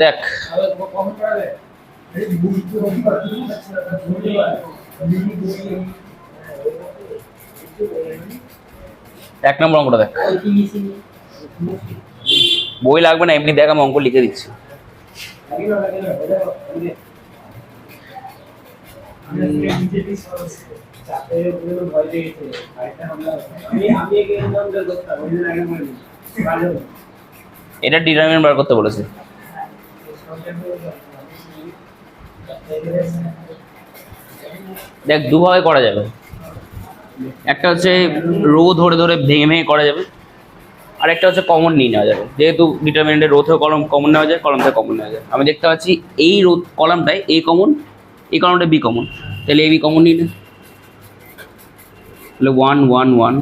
দেখ এক নম্বর অঙ্কটা দেখ, বই লাগবে না, এমনি দেখ আমি অঙ্ক লিখে দিচ্ছি। এটা ডিটারমিনেন্ট বার করতে বলেছে। দেখ দুভাবে করা যাবে, একটা হচ্ছে রো ধরে ধরে ভেঙে ভেঙে করা যাবে, আর একটা হচ্ছে কমন নিয়ে নেওয়া যাবে। যেহেতু ডিটারমিনেন্টের রো থেকে কলম কমন নেওয়া যায়, কলম থেকে কমন নেওয়া যায়। আমি দেখতে পাচ্ছি এই রো কলামটায় এ কমন, এই কলমটা বি কমন, তাহলে এ বি কমন নিয়ে নে, তাহলে 1 1 1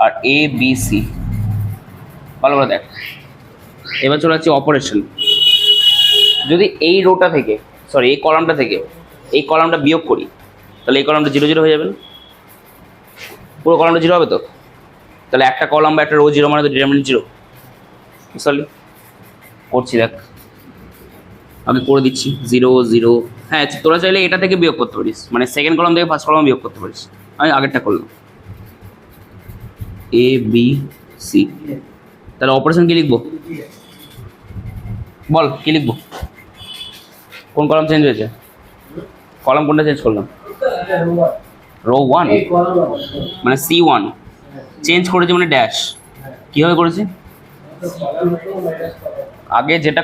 আর এ বি সি। ভালো করে দেখ, এবার চলে যাচ্ছে অপারেশন। যদি এই রোটা থেকে, সরি এই কলামটা থেকে এই কলামটা বিয়োগ করি, তাহলে এই কলামটা 0 0 হয়ে যাবে না? পুরো কলামটা 0 হবে তো? তাহলে একটা কলাম বা একটা রো 0 মানে তো ডিটারমিনেন্ট 0। সরি করছি, দেখ আমি করে দিচ্ছি 0 0। হ্যাঁ, তোরা চাইলে এটা থেকে বিয়োগ করতে পারিস, মানে সেকেন্ড কলাম থেকে ফার্স্ট কলাম বিয়োগ করতে পারিস। আমি আগেরটা করলাম এ বি সি। তাহলে অপারেশন কি লিখবো বল, কি লিখবো? কোন কলাম চেঞ্জ হয়েছে? কলাম কোনটা চেঞ্জ করলাম? রো 1 মানে C1 চেঞ্জ করেছে, মানে ড্যাশ। কীভাবে করেছে? আগে যেটা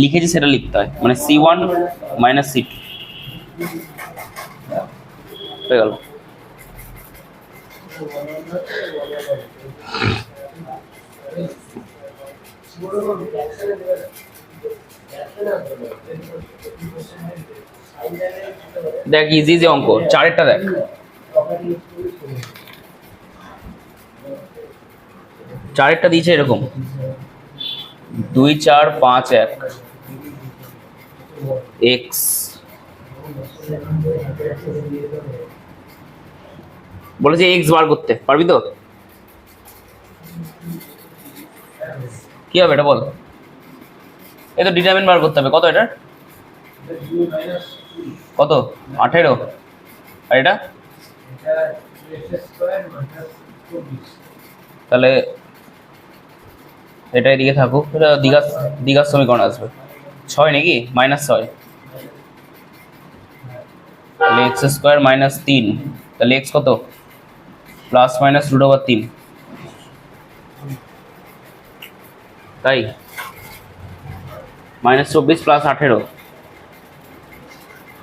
লিখেছি সেটা লিখতে হয়, মানে C1 মাইনাস C2 হয়ে গেল। দেখ ইজি যে অঙ্ক, চারেরটা দেখ। চারেরটা দিয়েছে এরকম 2 4 5 1 এক্স, বলেছে এক্স বার করতে পারবি তো? কি হবে এটা বল? এই তো ডিটারমিনেন্ট বার করতে হবে। কত এটা? কত? 18। আর এটা তাহলে এটা এদিকে থাকুক, এটা দ্বিঘাত সমীকরণ আসবে 6 নাকি -6, তাহলে x² -3, তাহলে x কত? প্লাস মাইনাস √3, তাই -24 প্লাস 18।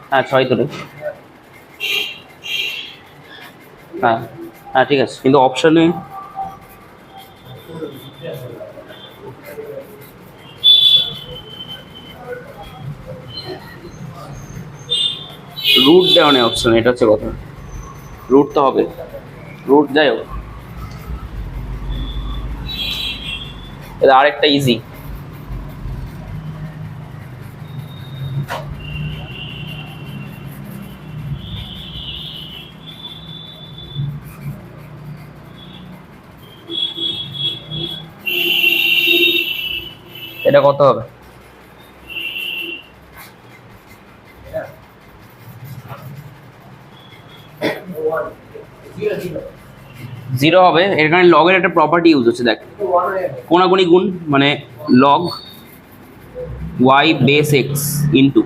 হ্যাঁ 6 তো রে। হ্যাঁ হ্যাঁ ঠিক আছে, কিন্তু অপশানে রুট দেওয়া নেই অপশন, এটা হচ্ছে কথা। রুট তো হবে, রুট যাই হোক। এটা আরেকটা ইজি, এটা কত হবে? জিরো হবে। এখানে লগের একটা প্রপার্টি ইউজ হচ্ছে, দেখ কোনাগুনি গুণ, মানে log Y base X into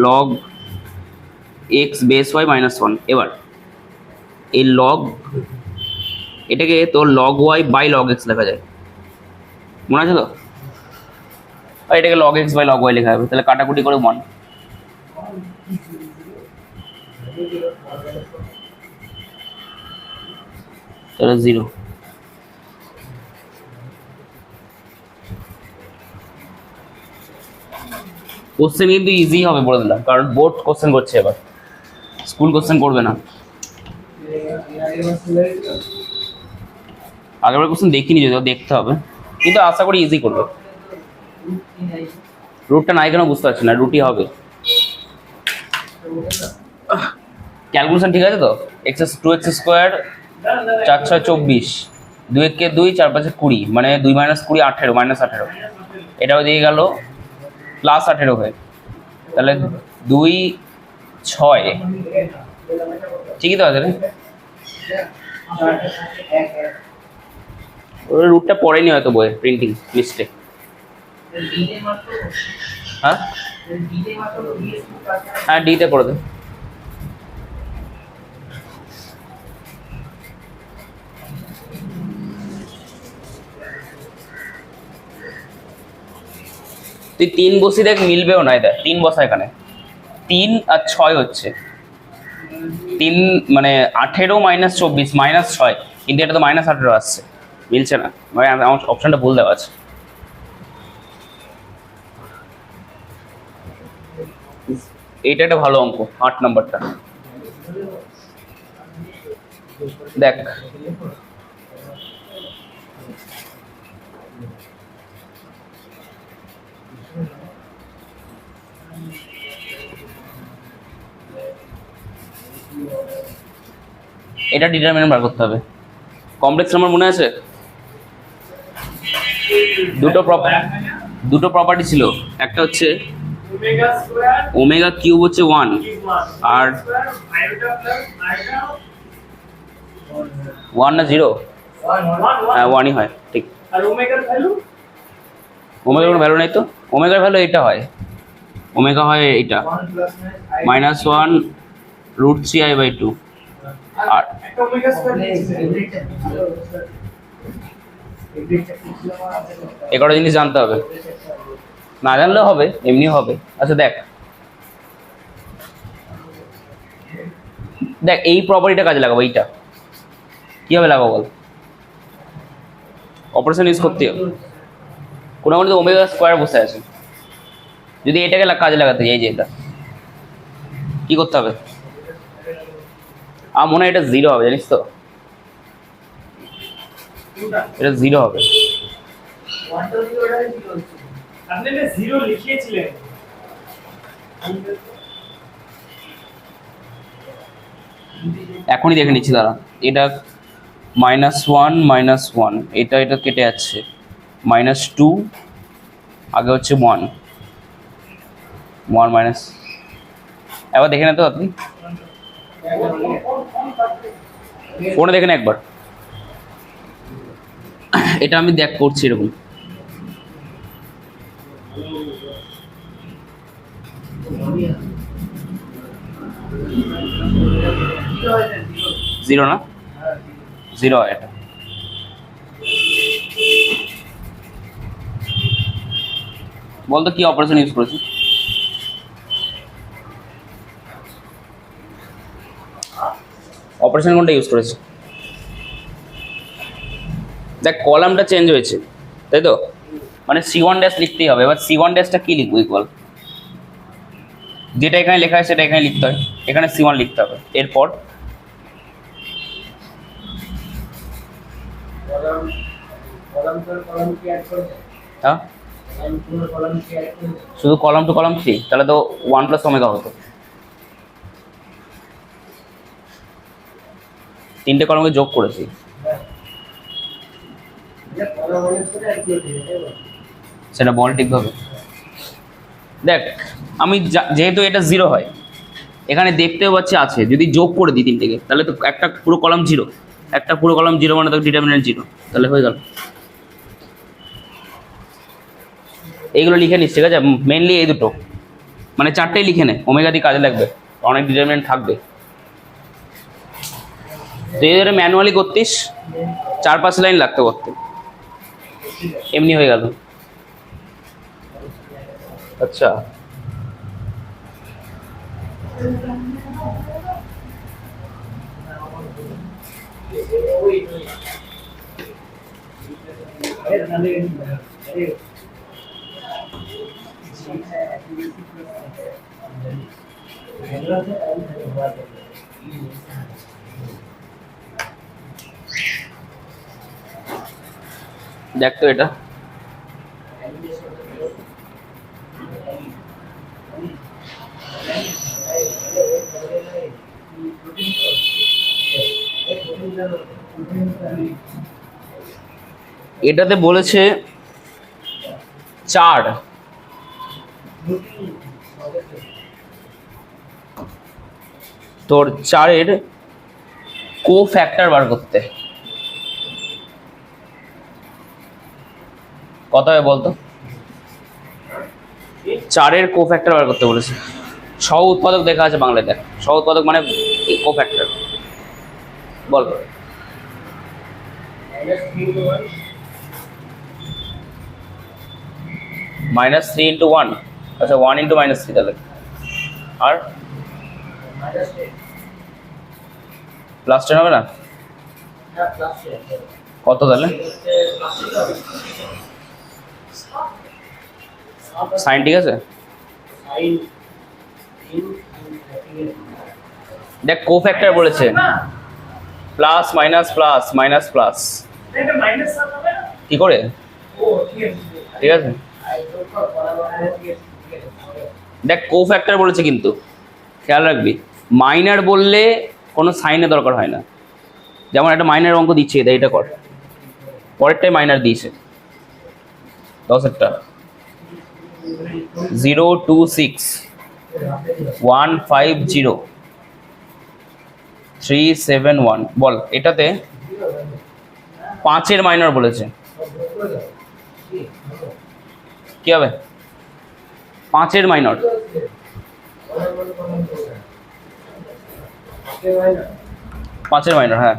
log X base Y -1। এবার এই লগ, এটাকে তোর log Y by log X লেখা যায়, মনে আছে তো? আর এটাকে log X by log Y লেখা হবে, তাহলে কাটাকুটি করে 1, তাহলে 0। কোশ্চেন কিন্তু ইজি হবে বলে দিলাম, কারণ বোর্ড কোশ্চেন করছে এবার, স্কুল কোশ্চেন করবে না। আগেরবার কোশ্চেন দেখিনি, যদিও দেখতে হবে, কিন্তু আশা করি ইজি করবে। রুটটা নাই কেন বুঝতে পারছি না, রুটই হবে। ক্যালকুলেশন ঠিক আছে তো? x2x² 4 6 24 2 একে 2, 4 5 20, মানে 2 - 20 18, -18, এটাও দিয়ে গেল +18 হয়ে, তাহলে 2 6, ঠিকই তো আছে রে? ওর রুটটা পড়েনি হয়তো বইয়ে, প্রিন্টিং মিস্টেক। হ্যাঁ হ্যাঁ, ডিতে করে দে। তুই 3 বসি দেখ, মিলবেও না। এটা 3 বসা, এখানে 3 আর 6 হচ্ছে 3, মানে 18 - 24 -6, কিন্তু এটা তো -18 আসছে, মিলছে না। মানে আমার অপশনটা ভুল দেওয়া আছে। এইটা একটা ভালো অঙ্ক, 8 নম্বরটা দেখ। এটা ডিটারমিনেন্ট বার করতে হবে। কমপ্লেক্স নাম্বার মনে আছে? দুটো প্রপার্টি ছিল, একটা হচ্ছে ওমেগা কিউব হচ্ছে 1, আর 1 না 0? হ্যাঁ 1ই হয়, ঠিক। ওমেগার কোনো ভ্যালু নাই তো। ওমেগার ভ্যালু এটা হয়, ওমেগা হয় এটা -1 √3i/2। আর একটা জিনিস জানতে হবে, না জানলেও হবে, এমনি হবে। আচ্ছা দেখ দেখ, এই প্রপার্টিটা কাজে লাগাবো। এইটা কিভাবে লাগাবো বল? অপারেশন ইউজ করতে হবে। কোনো কোনো ওমেগা স্কোয়ার বসে আছে, যদি এটাকে কাজে লাগাতে যাই, যে এটা কি করতে হবে? আমার মনে হয় এটা 0 হবে, জানিস তো? এটা 0 হবে। এখনই দেখে নিচ্ছি, দাঁড়া। এটা -1 -1, এটা কেটে যাচ্ছে, -2, আগে হচ্ছে 1 মাইনাস। একবার দেখে না তো আপনি, ফোনে দেখেন একবার। এটা আমি দেখ করছি এরকম। জিরো না? 0 হয় এটা। বলতো কি অপারেশন ইউজ করেছি? অপারেশন কোনটা ইউজ করেছি? দেখ কলামটা চেঞ্জ হয়েছে, তাই তো? মানে C1 ড্যাশ লিখতেই হবে। এবার C1 ড্যাশটা কি লিখবো? ইকুয়াল, যেটা এখানে লেখা হয় সেটা এখানে লিখতে হয়, এখানে C1 লিখতে হবে। এরপর হ্যাঁ, শুধু কলাম টু কলাম 3, তাহলে তো 1 + ওমেগা হতো। 3টে কলামকে যোগ করেছি। সেটা বল ঠিকভাবে দেখ। আমি যেহেতু এটা 0 হয়, এখানে দেখতেও পাচ্ছি আছে, যদি যোগ করে দিই 3টেকে, তাহলে তো একটা পুরো কলাম 0, একটা পুরো কলাম 0 মানে তো ডিটারমিনেন্ট 0, তাহলে হয়ে গেল। এইগুলো লিখে নিস, ঠিক আছে? মেনলি এই দুটো, মানে 4টেই লিখে নে, ওমেগা দিয়ে কাজে লাগবে, অনেক ডিটারমিনেন্ট থাকবে। তো এই ম্যানুয়ালি করতিস, 4-5 লাইন লাগতো করতে, এমনি হয়ে গেল। আচ্ছা দেখ তো এটা এটাতে বলেছে 4, তোর 4-এর কো ফ্যাক্টর বার করতে। কত হবে বলতো? 4-এর কো ফ্যাক্টর বার করতে বলেছে। সহ উৎপাদক দেখা আছে বাংলায়, দেখ সহ উৎপাদক মানে কো ফ্যাক্টর, বল। -3 × 1, আচ্ছা 1 × -3 তাহলে, আর +10 হবে না? কত তাহলে? সাইন ঠিক আছে, দেখ কো ফ্যাক্টর বলেছে plus minus plus minus plus, কি করে? ঠিক আছে, দেখ কো ফ্যাক্টর বলেছে কিন্তু খেয়াল রাখবি, মাইনার বললে কোনো সাইনের দরকার হয় না। যেমন একটা মাইনার অঙ্ক দিচ্ছে, এটা কর, পরেরটাই মাইনার দিয়েছে 10-এরটা 026150371, বল। এটাতে 5-এর মাইনর বলেছে, কি হবে? 5-এর মাইনর, 5-এর মাইনর, হ্যাঁ।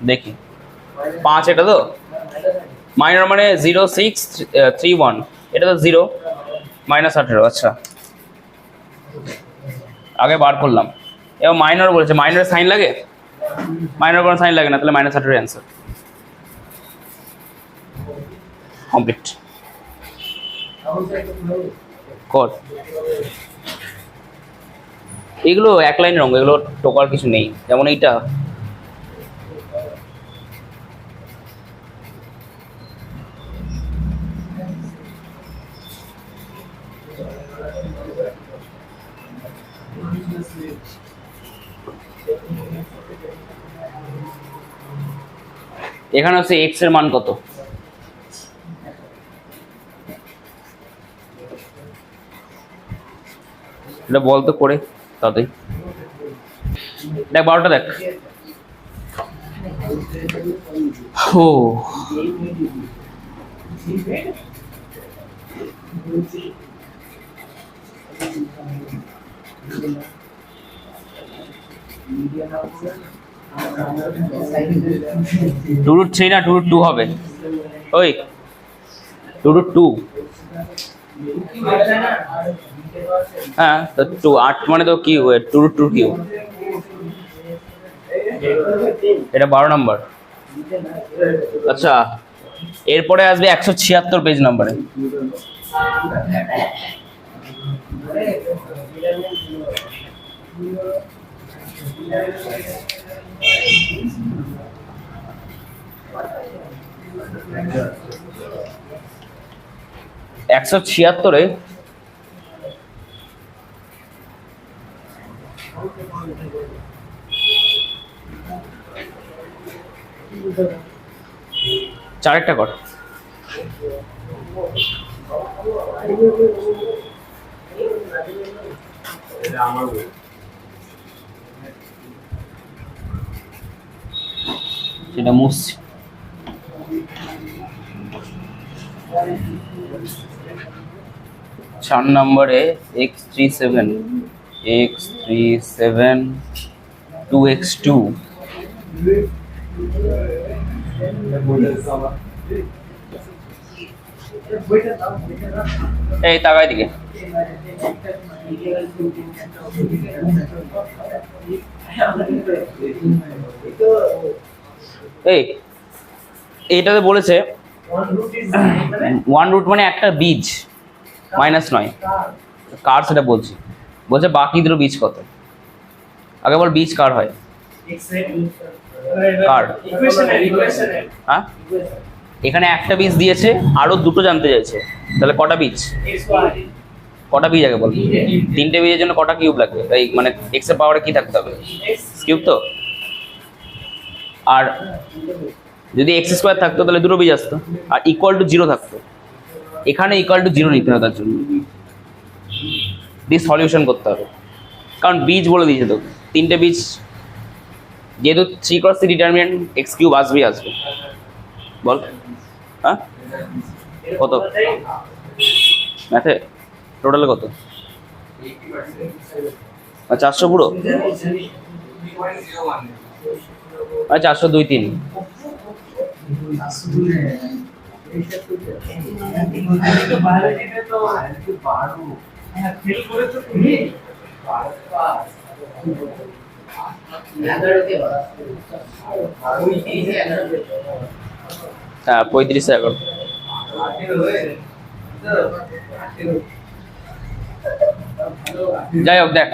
দেখি 5 এটা তো মাইনর মানে 0631, এটা তো 0 -18, আচ্ছা আগে বার করলাম। এবার মাইনর বলেছে, মাইনরের সাইন লাগে? মাইনর কোনো সাইন লাগে না, তাহলে -18 অ্যান্সার কমপ্লিট। কর, এগুলো এক লাইনের অঙ্ক, এগুলো টোকার কিছু নেই। যেমন এইটা এখানে হচ্ছে x এর মান কত, এটা বলতো করে তাতেই। দেখ 12টা দেখ, ও √3 না √2 হবে, ওই √2, হ্যাঁ তো 2 8 মানে তো কি 2√2 কিউ, এটা 12 নম্বর। আচ্ছা এরপরে আসবে 176 পেজ নম্বরে, একশো ছিয়াত্তরে চারেরটা কর, সেটা মুছছি। 4 নম্বরে x37 2x2, এই তাকাই দিকে, এই এইটাতে বলেছে 1 রুট মানে একটা বীজ, মাইনাস নয়, কার সেটা বলছি, বলছে বাকি দুটো বীজ কত। আগে বল বীজ কার হয়, কার? হ্যাঁ এখানে একটা বীজ দিয়েছে, আরো দুটো জানতে চাইছে, তাহলে কটা বীজ? কটা বীজ আগে বল, তিনটে বীজের জন্য কটা কিউব লাগবে, এই মানে এক্স এর পাওয়ারে কি থাকতে হবে, কিউব তো। আর যদি এক্স স্কোয়ার থাকতো তাহলে দুটো বীজ আসতো, আর ইকুয়াল টু 0 থাকতো, এখানে ইকুয়াল টু 0 নিতে হবে তার জন্য, দিয়ে সলিউশন করতে হবে। কারণ বীজ বলে দিয়েছে তো, তিনটে বীজ, যেহেতু 3 × 3 ডিটারমিনেন্ট এক্স কিউব আসবেই আসবে। বল হ্যাঁ কত ম্যাথে টোটালে কত, 400 পুরো, 400 2 3 হ্যাঁ 35 11। যাই হোক দেখ,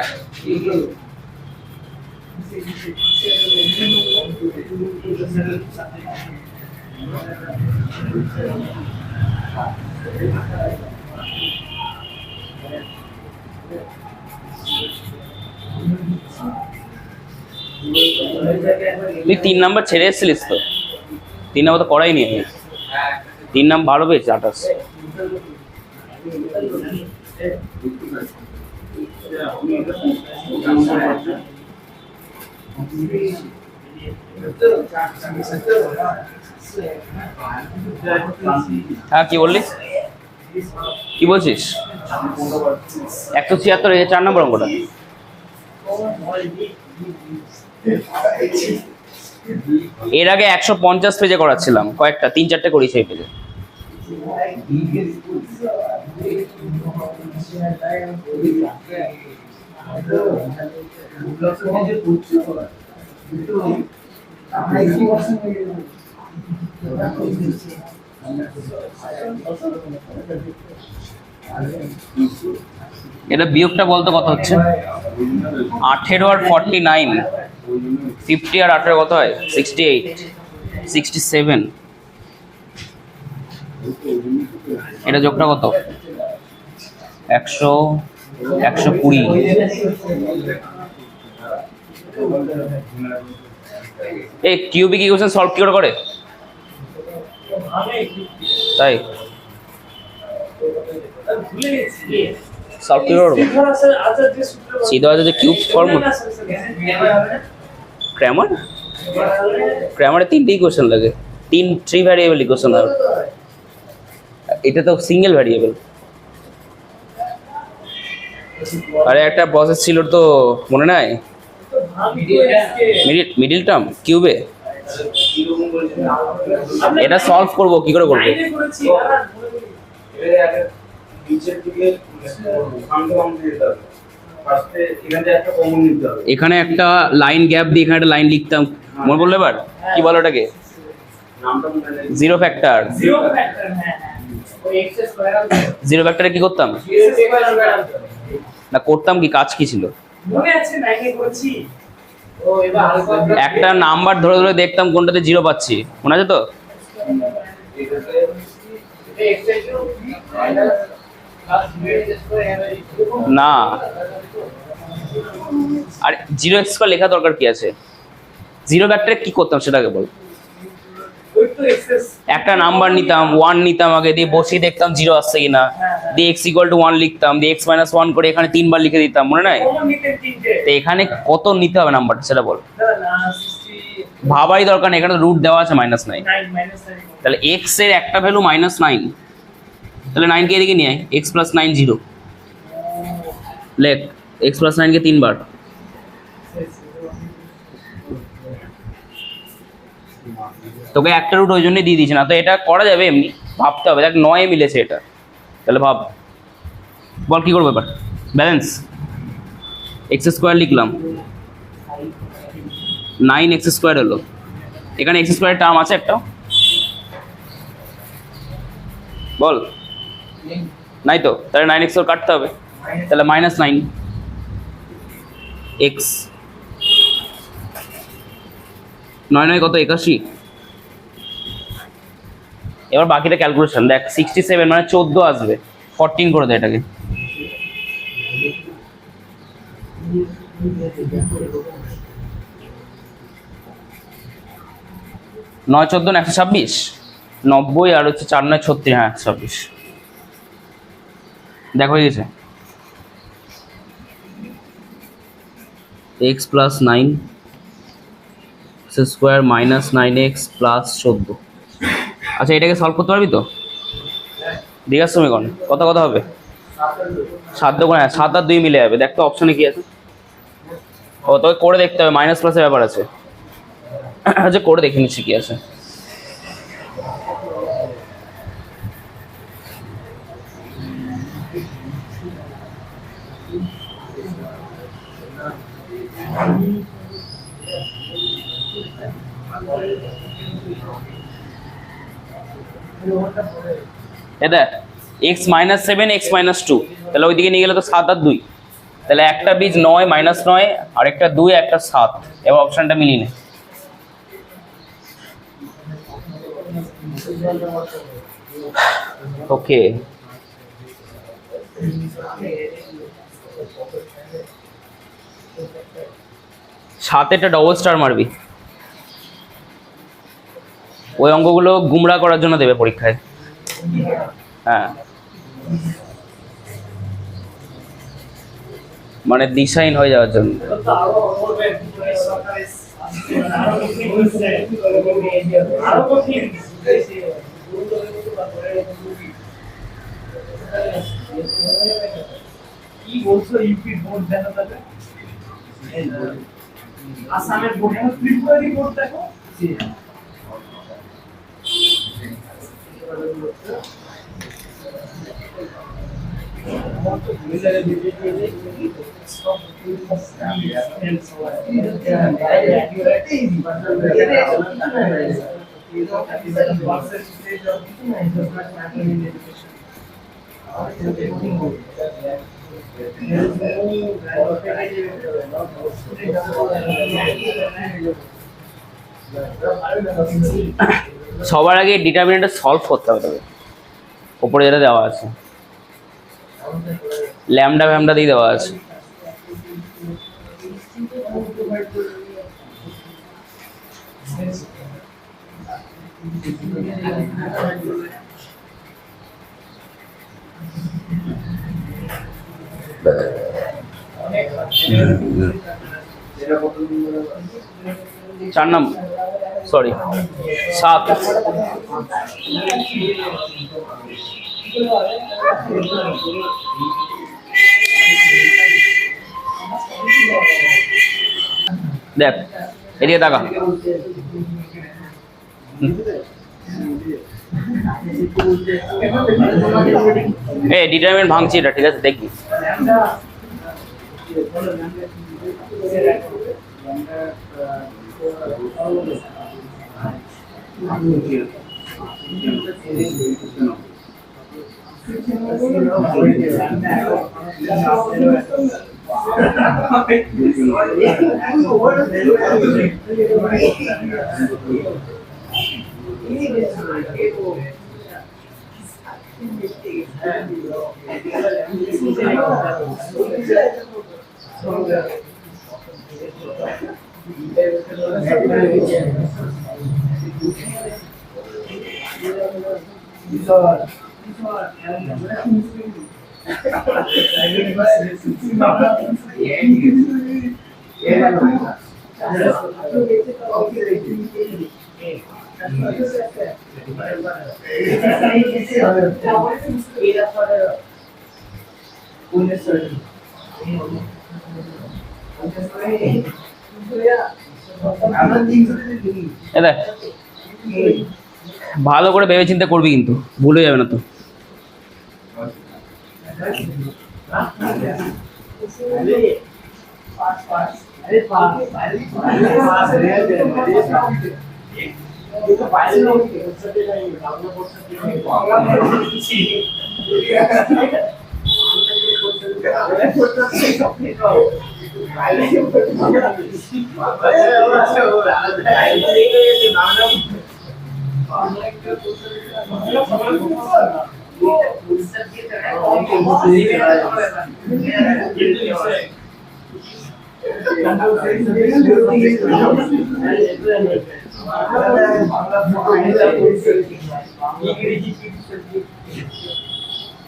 তুই 3 নাম্বার ছেড়ে এসেছিলিস তো, 3 নাম্বার তো করাই নি আমি, 3 নাম্বার ভালো পেয়েছে 28। হ্যাঁ কি বললি, কি বলছিস, 176 এই 4 নম্বর অঙ্কটা। এর আগে 150 পেজে করাচ্ছিলাম, কয়েকটা 3-4টে করি সেই পেজে। এটা বিয়োগটা বলতো কত হচ্ছে, 18 আর 49, 50 আর 18 কত হয়, 68 67, এটা যোগটা কত, 100 120। এই কিউবিক ইকুয়েশন সলভ কি করে তাই সলভ কি করবো, সিধা আছে যে কিউব ফর্ম, ক্র্যামারে 3টে ইকুয়েশন লাগে, 3 ভ্যারিয়েবল ইকুয়েশন। আর এটা তো সিঙ্গেল ভ্যারিয়েবল। আরে একটা প্রসেস ছিল তো মনে নাই, মিডিল টার্ম কিউবে, এটা সলভ করব কি করে করব, এখানে একটা লাইন গ্যাপ দিয়ে এখানে একটা লাইন লিখতাম, মনে পড়লো এবার কি বলো ওটাকে, জিরো ফ্যাক্টর। জিরো ফ্যাক্টরে কি করতাম না, করতাম কি, কাজ কি ছিল, একটা নাম্বার ধরে ধরে দেখতাম কোনটাতে 0 পাচ্ছি, মনে আছে তো, না আর 0x² লেখা দরকার কি আছে, জিরো ফ্যাক্টরে কি করতাম সেটাকে বল, একটা নাম্বার নিতাম 1 নিতাম আগে, দিয়ে বসিয়ে দেখতাম 0 আসছে কিনা, দিয়ে x = 1 লিখতাম, দিয়ে x - 1 করে এখানে 3 বার লিখে দিতাম, মনে নাই, তো এখানে কত নিতে হবে নাম্বারটা সেটা বল, ভাবাই দরকার নেই, এখানে রুট দেওয়া আছে -9, তাহলে x এর একটা ভ্যালু -9, তাহলে 9 কে এদিকে নিয়ে আয়, x + 9 0 লেখ, x + 9 কে 3 বার, তোকে একটা রুট ওই জন্যই দিয়ে দিয়েছে, না তো এটা করা যাবে এমনি, ভাবতে হবে, দেখ 9 মিলেছে এটা, তাহলে ভাব, বল কি করবো এবার, ব্যালেন্স x² লিখলাম, 9x² হলো, এখানে x² এর টার্ম আছে একটা, বল নাই তো, তাহলে 9x কাটতে হবে, তাহলে -9 x 9 9 কত 81, এবার বাকিটা ক্যালকুলেশন দেখ, 67 মানে 14 আসবে, 14 করে দে এটাকে, নয় 14 126, 90 আর হচ্ছে 4 9 36, হ্যাঁ 26। দেখো হয়ে গেছে। x plus 9 square minus 9x plus 14। আচ্ছা এটাকে সলভ করতে পারবি তো? দীঘার সমীকরণ কত কত হবে? 7 2 হ্যাঁ 7 আর 2 মিলে যাবে। দেখ তো অপশনে কি আছে। ও তোকে করে দেখতে হবে, মাইনাস প্লাসের ব্যাপার আছে। আচ্ছা করে দেখে নিচ্ছি কি আছে। এটা x মাইনাস 7 x মাইনাস 2, তাহলে ওইদিকে নিয়ে গেলে তো 7 আর 2, তাহলে একটা বীজ 9 মাইনাস 9 আর একটা 2 একটা 7। এবার অপশনটা মিলিয়ে নে। ওকে সাথে একটা ডবল স্টার মারবি। ওই অঙ্কগুলো গুমরা করার জন্য দেবে পরীক্ষায়। হ্যাঁ মানে দিশাহীন হয়ে যাওয়ার জন্য। কি বলছো? ইউপি বোর্ড দেখো তাহলে, আসামের বোর্ড দেখো, ত্রিপুরারি বোর্ড দেখো। সবার আগে ডিটারমিনেন্টটা সলভ করতে হবে তবে। উপরে যেটা দেওয়া আছে ল্যামডা ফ্যামডা দিয়ে দেওয়া আছে। চার নম্বর সরি 7। দেখ এদিকে তাকা। এই ডিটারমিনেন্ট ভাঙছি এটা, ঠিক আছে দেখবি। ভালো করে ভেবে চিন্তা করবি কিন্তু, ভুলে যাবে না তো।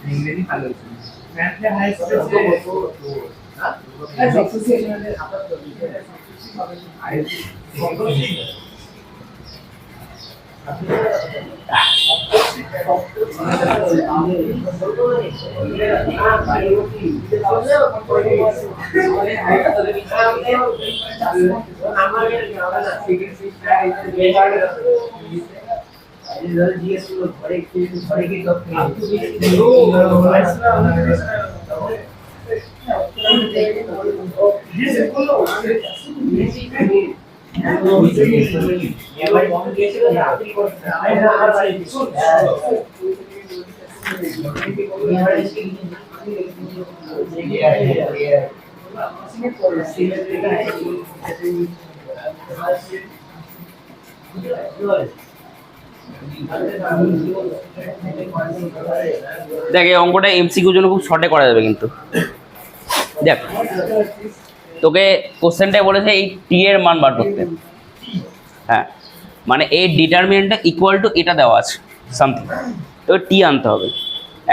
ইংরেজি ভালো ম্যাথে হাই দেখ এই অঙ্কটা এমসিকিউর জন্য খুব শর্টে করা যাবে কিন্তু দেখ তোকে কোশ্চেনটাই বলেছে এই টি এর মান বার করতে। হ্যাঁ মানে এই ডিটারমিনেন্টটা ইকুয়াল টু এটা দেওয়া আছে সামথিং, তোকে টি আনতে হবে।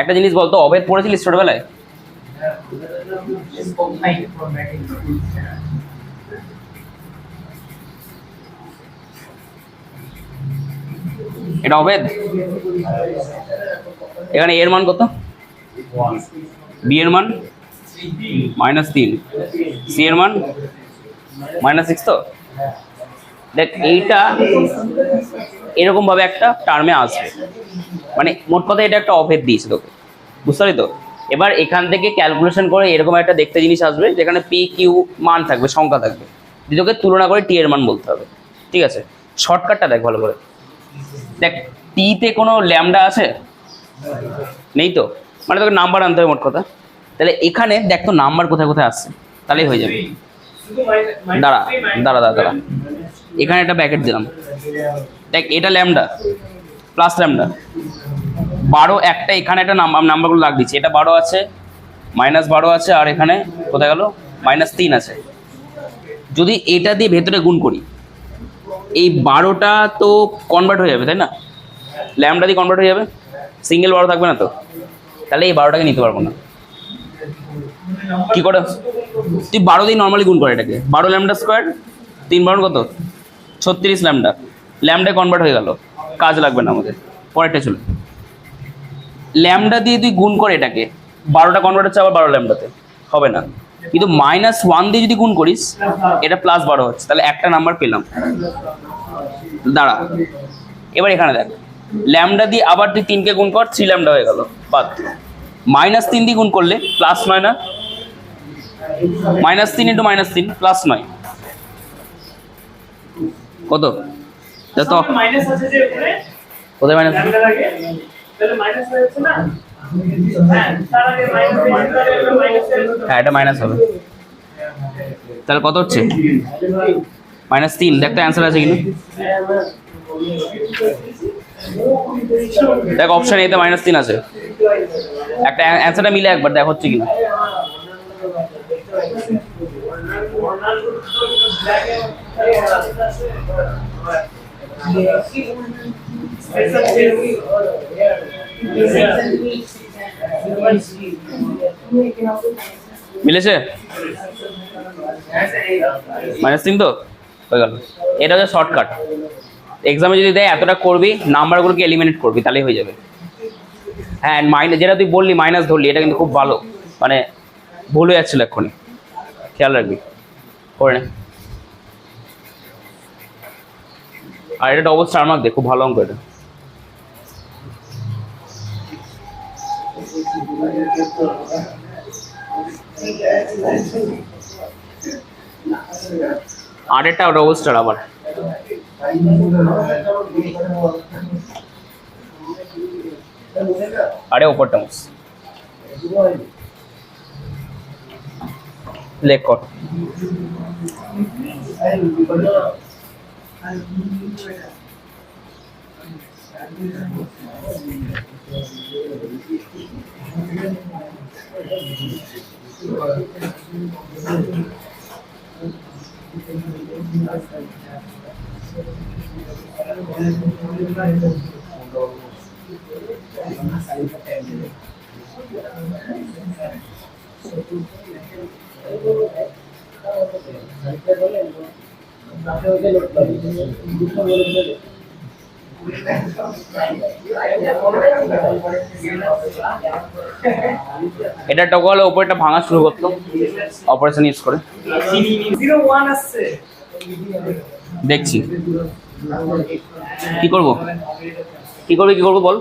একটা জিনিস বলতো, অভেদ পড়েছিলিস ছোটবেলায়? এটা অভেদ। এখানে এর মান কত? বি এর মান -3, সি এর মান -6। তো দেখ এইটা এরকম ভাবে একটা টার্মে আসবে, মানে মোট কথা এটা একটা অভেদ দিয়েছে তোকে, বুঝতে পারলি তো? এবার এখান থেকে ক্যালকুলেশন করে এরকম একটা দেখতে জিনিস আসবে যেখানে পি কিউ মান থাকবে, সংখ্যা থাকবে, দিয়ে তোকে তুলনা করে টি এর মান বলতে হবে। ঠিক আছে, শর্টকাটটা দেখ ভালো করে। দেখ টিতে কোনো ল্যামডা আছে? নেই তো, মানে তোকে নাম্বার আনতে হবে মোট কথা। তাহলে এখানে দেখ তো নাম্বার কোথায় কোথায় আসছে, তাহলেই হয়ে যাবে। দাঁড়া দাঁড়া দাঁড়া দাঁড়া, এখানে একটা ব্র্যাকেট দিলাম। দেখ এটা ল্যামডা প্লাস ল্যামডা 12, একটা এখানে একটা নাম্বারগুলো লাগ দিচ্ছি। এটা 12 আছে, -12 আছে, আর এখানে কোথায় গেল -3 আছে। যদি এটা দিয়ে ভেতরে গুণ করি, এই 12টা তো কনভার্ট হয়ে যাবে, তাই না? ল্যামডা দিয়ে কনভার্ট হয়ে যাবে, সিঙ্গেল 12 থাকবে না তো, তাহলে এই 12টাকে নিতে পারবো না। কি করে? তুই 12 দিয়ে নর্মালি গুণ করে এটাকে, 12 ল্যামডা স্কোয়ার 3 12 কত 36 ল্যামডা, ল্যামডা কনভার্ট হয়ে গেল, কাজ লাগবে না আমাদের। পরেরটা চলে, ল্যামডা দিয়ে তুই গুণ করে এটাকে, 12টা কনভার্ট হচ্ছে আবার 12 ল্যামডাতে, হবে না। কিন্তু -1 দিয়ে যদি গুণ করিস, এটা +12 হচ্ছে, তাহলে একটা নাম্বার পেলাম। দাঁড়া, এবার এখানে দেখ ল্যামডা দিয়ে আবার তুই 3কে গুণ কর, 3 ল্যামডা হয়ে গেল, বাদ। -3 দিয়ে গুণ করলে +9 না, -3 × -3 +9 কত? তো মাইনাস আছে যে উপরে, কোথায় মাইনাস? ল্যামডা লাগে তাহলে মাইনাস হয়ে যাচ্ছে না? হ্যাঁ, তার আগে মাইনাস হ্যাঁ এটা মাইনাস হবে, তাহলে কত হচ্ছে? -3। দেখ তো অ্যান্সার আছে কিনা, দেখ অপশন এতে -3 আছে, একটা অ্যান্সারটা মিলে একবার দেখ হচ্ছে কিনা। মিলেছে? -3 তো হয়ে গেল। এটা হচ্ছে শর্টকাট। এক্সামে যদি দেয় এতটা করবি, নাম্বারগুলোকে এলিমিনেট করবি, তাহলেই হয়ে যাবে। হ্যাঁ মাইনাস, যেটা তুই বললি মাইনাস ধরলি, এটা কিন্তু খুব ভালো, মানে ভুল হয়ে যাচ্ছিল এক্ষুনি, খেয়াল রাখবি করে নে। আর এটা ডবল স্টার মার্ক দে, খুব ভালো অঙ্ক এটা। আরেকটা ডবল স্টার আবার। আরে ওপরটা মুস লেখ কর। এটা টগল উপরটা ভাঙা শুরু করতো অপারেশন ইউজ করে। 0 1 আসছে, দেখছি কি করব, কি করবো বল।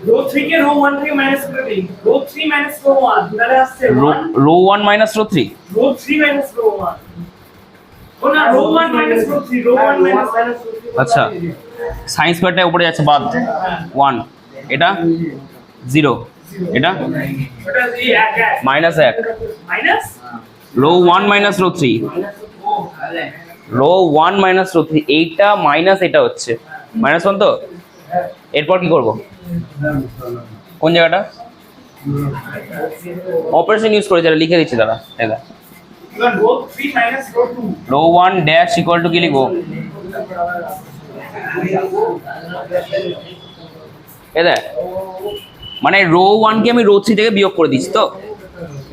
রো 3 কে রো 1 থেকে মাইনাস করে দিন, রো 3 মাইনাস রো 1 তাহলে আসছে 1, row 1 minus row 3, row 3 minus row 1, ও না row 1 minus row 3, row 1 minus row 3। আচ্ছা সাইন স্কয়ারটা উপরে যাচ্ছে বাদ 1, এটা 0, এটা ওটা জি 1 minus 1, minus row 1 minus row 3, ও তাহলে রো 1 মাইনাস রো 3, এইটা মাইনাস এটা হচ্ছে মাইনাস 1 তো। এরপর কি করব, কোন জায়গাটা অপারেশন ইউজ করে যেটা লিখে দিচ্ছি দাদা। এটা এবার row 3 minus row 2, row 1 dash equal to কি লিখবো, এ দেখ মানে রো 1 কে আমি রো 3 থেকে বিয়োগ করে দিচ্ছি তো।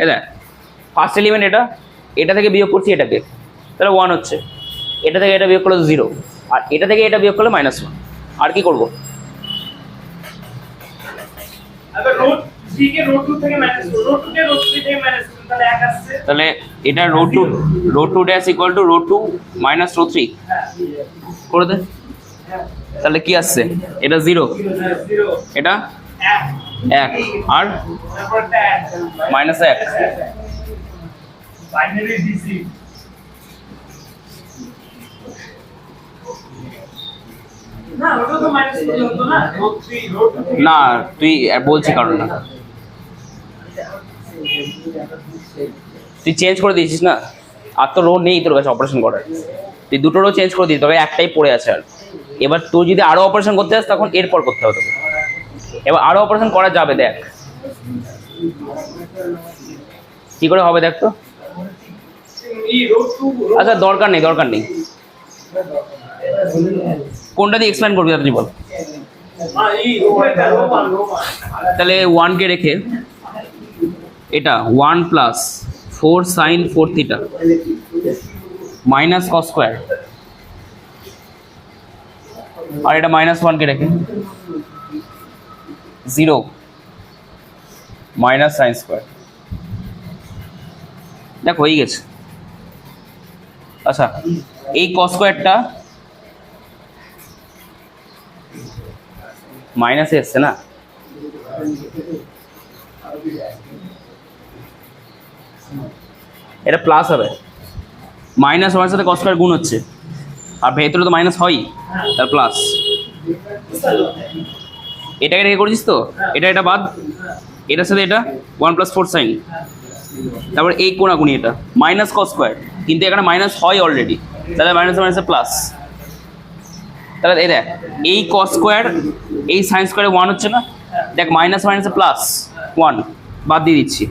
এ দেখ ফার্স্ট এলিমেন্ট এটা থেকে বিয়োগ করছি এটাকে, তাহলে 1 হচ্ছে, এটা থেকে এটা বিয়োগ করলে 0, আর এটা থেকে এটা বিয়োগ করলে -1। আর কি করব, আবার রো 3 কে রো 2 থেকে মাইনাস রো 2 কে রো 3 থেকে মাইনাস তাহলে 1 আসছে, তাহলে এটা row 2 dash equal to row 2 minus row 3 করে দে। তাহলে কি আসছে, এটা 0, 0 এটা 1 1 আর তারপর -1। ফাইনালি ডিসি না ওটা তো মাইনাস করলে হতো না, রো 3 রো 2 থেকে না তুই বলছি কারণ না, তুই চেঞ্জ করে দিয়েছিস না, আর তো রো নেই তোর কাছে অপারেশন করার, তুই দুটো রো চেঞ্জ করে দিস, তবে একটাই পড়ে আছে। আর এবার তুই যদি আরো অপারেশন করতে চাস তখন এরপর করতে হবে তোকে। এবার আরো অপারেশন করা যাবে, দেখ কি করে হবে দেখ তো। এই রো 2 আচ্ছা দরকার নেই, কোনটা দিয়ে এক্সপ্লেন করবি আপনি বল। এই রো 1 তাহলে 1 কে রেখে এটা 1 plus 4 sine 4 theta minus cos square, আর এটা -1 কে রেখে 0 মাইনাস সাইন স্কোয়ার। দেখ হয়ে গেছে। আচ্ছা এই কস স্কোয়ারটা মাইনাসে এসছে না, এটা প্লাস হবে, মাইনাস হওয়ার সাথে কস স্কোয়ার গুণ হচ্ছে, আর ভেতরে তো মাইনাস হয়, তার প্লাস। এটাকে রেখে করেছিস তো, এটা বাদ, এটার সাথে এটা 1 প্লাস 4 সাইন, তারপর এই কোণাকুনি এটা মাইনাস কস স্কোয়ার, কিন্তু এখানে মাইনাস হয় অলরেডি, তাহলে মাইনাসে প্লাস। তাহলে এই দেখ এই কস স্কোয়ার এই সাইন স্কোয়ারে 1 হচ্ছে না, দেখ মাইনাসে প্লাস 1 বাদ দিয়ে দিচ্ছি,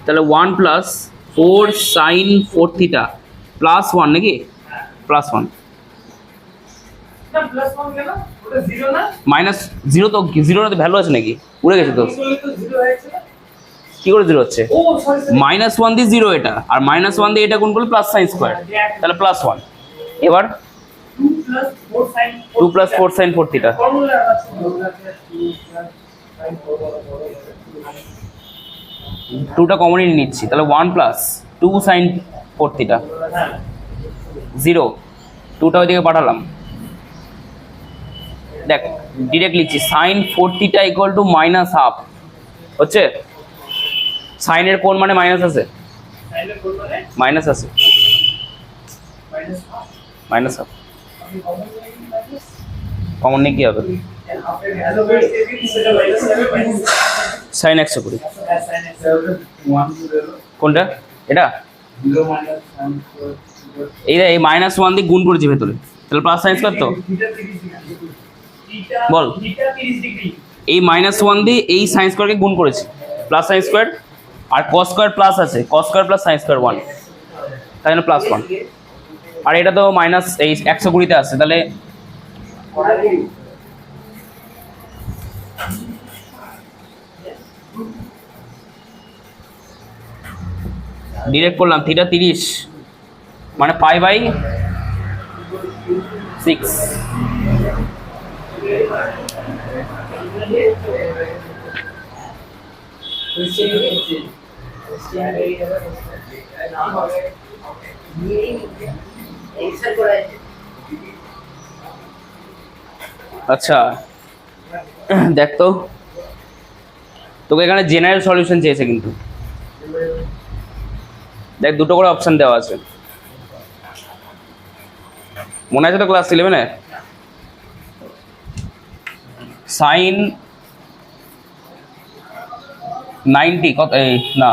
তাহলে 1 প্লাস 4 সাইন 4 থিটা প্লাস 1 নাকি, প্লাস 1 না প্লাস 1 কেন ওটা 0 না, -0 তো 0 এর ভ্যালু আছে নাকি, উড়ে গেছে তো, আসলে তো 0 হয়েছে না, কি করে 0 হচ্ছে, ও সরি -1 দিয়ে 0 এটা, আর -1 দিয়ে এটা গুণ করলে প্লাস সাইন স্কোয়ার, তাহলে প্লাস 1। এবার 2 plus 4 sine 2 plus 4 sine 4 theta, formula আছে 2টা কমনই নিচ্ছি, তাহলে 1 প্লাস 2 সাইন 4 থিটা 0, 2টা ওইদিকে পাঠালাম। দেখ ডিরেক্ট লিখছি সাইন 4 থিটা ইকুয়াল টু -1/2 হচ্ছে, সাইনের কোণ মানে মাইনাস আছে, সাইনের কোণ মানে মাইনাস আছে, মাইনাস -1/2 কমন নিয়ে কি হবে, সাইন 120। কোনটা এটা, এই -1 দিয়ে গুণ করেছি ভেতরে, তাহলে প্লাস সাইন স্কোয়ার তো, বল এই -1 দিয়ে এই সাইন স্কোয়ারকে গুণ করেছি প্লাস সাইন স্কোয়ার, আর কস স্কোয়ার প্লাস আছে, cos square plus sine square 1, তাই জন্য +1। আর এটা তো মাইনাস এই 120-তে আসছে, তাহলে ডিরেক্ট করলাম থিটা 30 মানে π/6। আচ্ছা দেখ তো, তোকে এখানে জেনারেল সলিউশন চেয়েছে, কিন্তু দেখ দুটো করে অপশন দেওয়া আছে, মনে আছে তো ক্লাস 11-এ? সাইন 90 কত, এই না,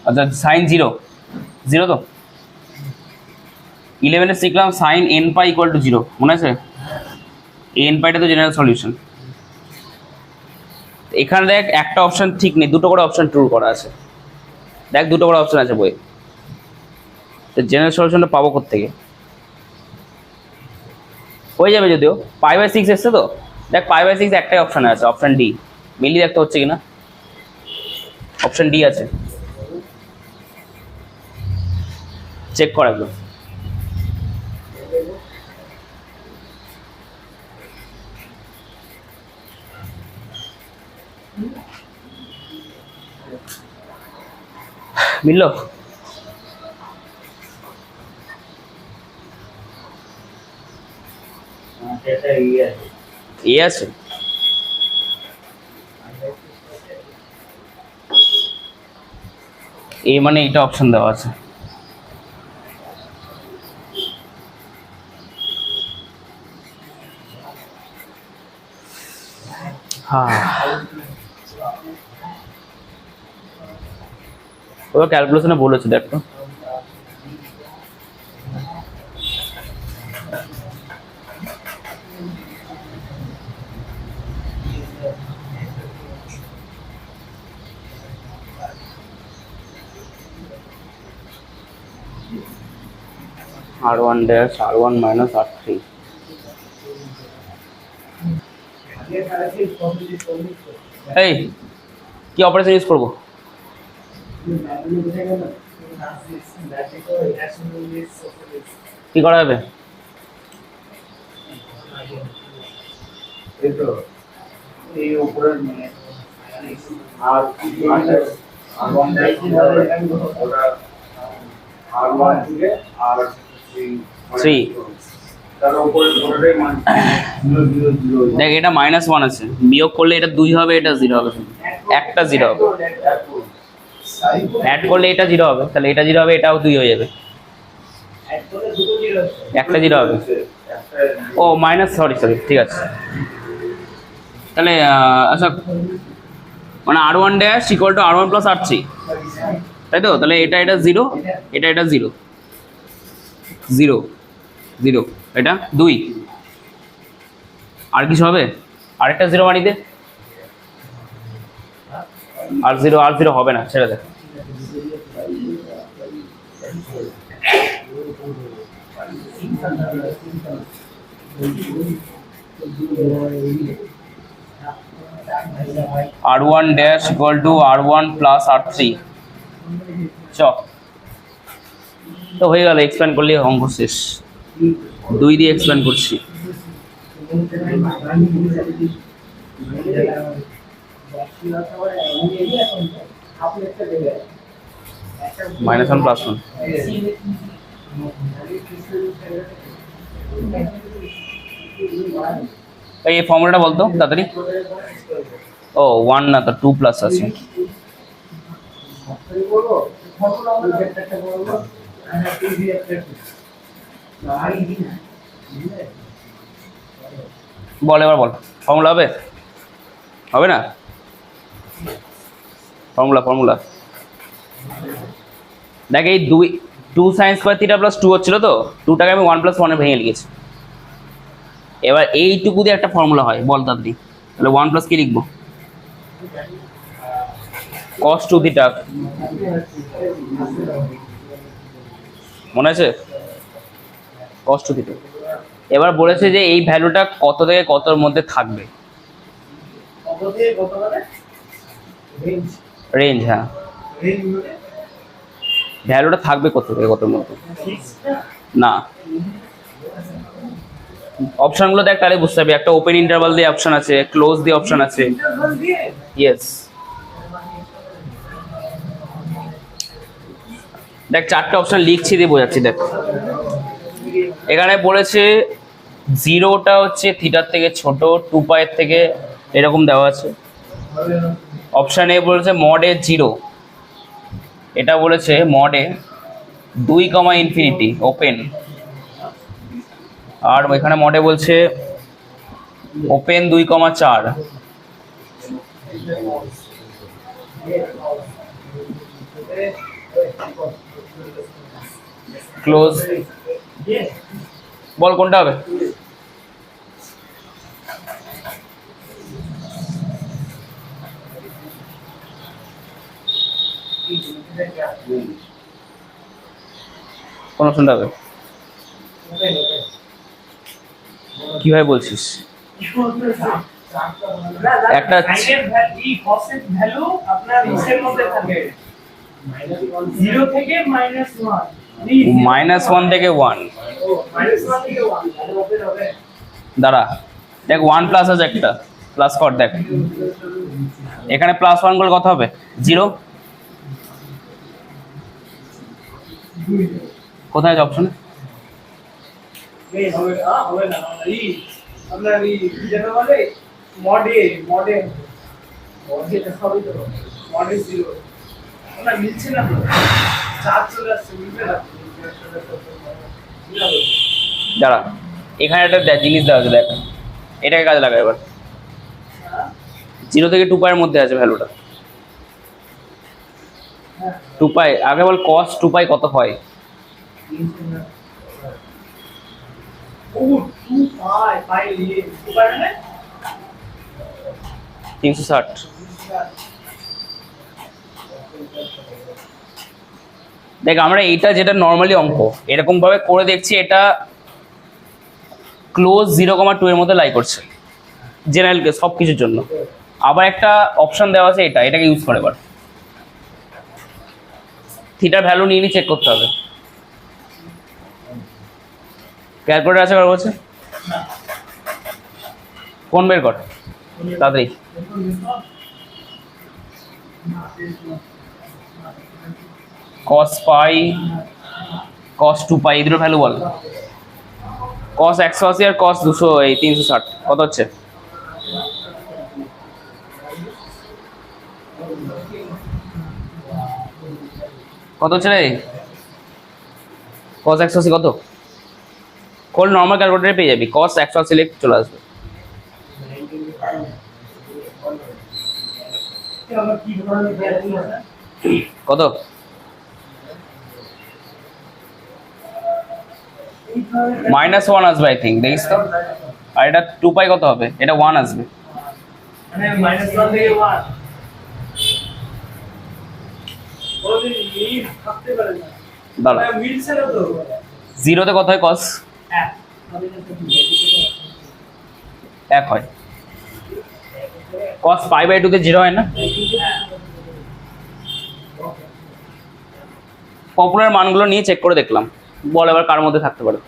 আচ্ছা সাইন 0 তো 11-এ শিখলাম সাইন nπ = 0, মনে আছে? এই nπটা তো জেনারেল সলিউশন। এখানে দেখ একটা অপশন ঠিক নেই, দুটো করে অপশন ট্রু করা আছে, দেখ দুটো করে অপশন আছে বই, তো জেনারেল সলিউশনটা পাবো কোত্থেকে? হয়ে যাবে যদিও, π/6 এসছে তো, দেখ π/6 একটাই অপশন আছে, অপশন ডি, মিলি দেখতে হচ্ছে কিনা, অপশন ডি আছে, চেক কর একবার। মিললো? এ আছে, এ মানে এটা অপশন দেওয়া আছে। হ্যাঁ ও ক্যালকুলেশনে বলেছে, দেখ তো R1 dash R1 minus R3। এই কি অপারেশন ইউজ করবো? কি করা হবে? এই উপরের মানে আর R1 থেকে R3 তার উপরে পুরোটাই মান 0 দেখ এটা -1 আছে, বিয়োগ করলে এটা 2 হবে, এটা 0 হবে, একটা 0 হবে, অ্যাড করলে এটা 0 হবে, তাহলে এটা 0 হবে, এটাও 2 হয়ে যাবে, একটা 0 হবে। ও মাইনাস, সরি ঠিক আছে, তাহলে আচ্ছা মানে R1 dash = R1 + R3, তাই তো? তাহলে এটা 0, এটা 0 এটা 2, আর কিছু হবে? আরেকটা 0 মারি দে, আর 0 হবে না, ছেড়ে দে। R1 dash = R1 + R3, চ তো হয়ে গেল, এক্সপ্যান্ড করলে অঙ্ক শেষ। 2 দিয়ে এক্সপ্যান্ড করছি, -1 + 1। এই ফর্মুলাটা বলতো তাড়াতাড়ি। ও 1 না তো 2 প্লাস আছে। বল এবার বল, ফর্মুলা হবে? হবে না? ফর্মুলা দেখ, এই 2 sin² θ + 2 হচ্ছিল তো, 2টাকে আমি 1 + 1 এ ভেঙে লিখেছি। এবার এইটুকু দিয়ে একটা ফর্মুলা হয়, বল তাড়াতাড়ি। তাহলে 1 প্লাস কি লিখবো? cos 2 থিটা মনে আছে cos 2 থিটা। এবার বলেছে যে এই ভ্যালুটা কত থেকে কতর মধ্যে থাকবে, কত থেকে কত মানে রেঞ্জ রেঞ্জ। হ্যাঁ, রেঞ্জ মানে ভ্যালুটা থাকবে কত থেকে কতর মধ্যে ফিক্স না। না অপশনগুলো দেখ তাহলে বুঝতে পারবি। একটা ওপেন ইন্টারভাল দিয়ে অপশন আছে, ক্লোজ দিয়ে অপশন আছে। ইন্টারভাল দিয়ে ইয়েস, দেখ চারটে অপশন লিখছি দিয়ে বোঝাচ্ছি। দেখ এখানে বলেছে জিরোটা হচ্ছে থিটার থেকে ছোট, 2 পাইয়ের থেকে এরকম দেওয়া আছে। অপশন এ বলেছে মড এ 0, এটা বলেছে মড এ 2, ইনফিনিটি ওপেন। আর এখানে মডে বলছে ওপেন 2,4, ক্লোজ। বল কোনটা হবে? কোন অপশনটা হবে? কিভাবে বলছিস? একটা সাইনের ভ্যালু কসের ভ্যালু আপনার ইসের মধ্যে থাকে 0 থেকে -1 -1 থেকে 1 -1 থেকে 1 তাহলে ওপেন হবে। দাঁড়া, দেখ 1 প্লাস আছে, একটা প্লাস কর। দেখ এখানে +1 করলে কত হবে? 0। কোথায় আছে অপশনে? এই হবে না, হবে না। এই আপনার এই যেটা বলে মডে হবে তো মডে 0 না মিলছে না তো, চার্জ চলে আসছে, মিলবে না। দাঁড়া, এখানে একটা জিনিস দেওয়া আছে, দেখ এটাকে কাজে লাগা। এবার 0 থেকে 2 পাইয়ের মধ্যে আছে ভ্যালুটা। 2 পাই, আগে বল cos 2 পাই কত হয়? ও 2 পাই নিয়ে 2 পাই মানে 360। দেখ আমরা এইটা যেটা নর্মালি অঙ্ক এরকম ভাবে করে দেখছি, এটা ক্লোজ 0,2 এর মধ্যে লাই করছে জেনারেল সব কিছুর জন্য। আবার একটা অপশন দেওয়া আছে, এটাকে ইউজ করে এবার থিটার ভ্যালু নিয়ে চেক করতে হবে। ক্যালকুলেটর আছে কার বলছে? কোন বের কর তাড়াতাড়ি। cos পাই, cos 2 পাই, এদের ভ্যালু বল। cos 180 আর cos 200 এই 360 কত হচ্ছে? কত হচ্ছে রে? cos 180 কত? কোন নর্মাল ক্যালকুলেটরে পেয়ে যাবি, cos 180 লিখ চলে আসবে। আমরা কি ধরনের ভ্যালু আছে কত? -1 আসবে আই থিঙ্ক, দেখিস তো। আর এটা 2 পাই কত হবে? এটা 1 আসবে। মানে -1 থেকে 1 ওই মিল থাকতে পারে না। দাঁড়া, মিলছে না তো 0 তে কত হয় cos? 1 হয়। cos π/2 তে 0 হয় না? পপুলার মানগুলো নিয়ে চেক করে দেখলাম, বল এবার কার মধ্যে থাকতে পারে।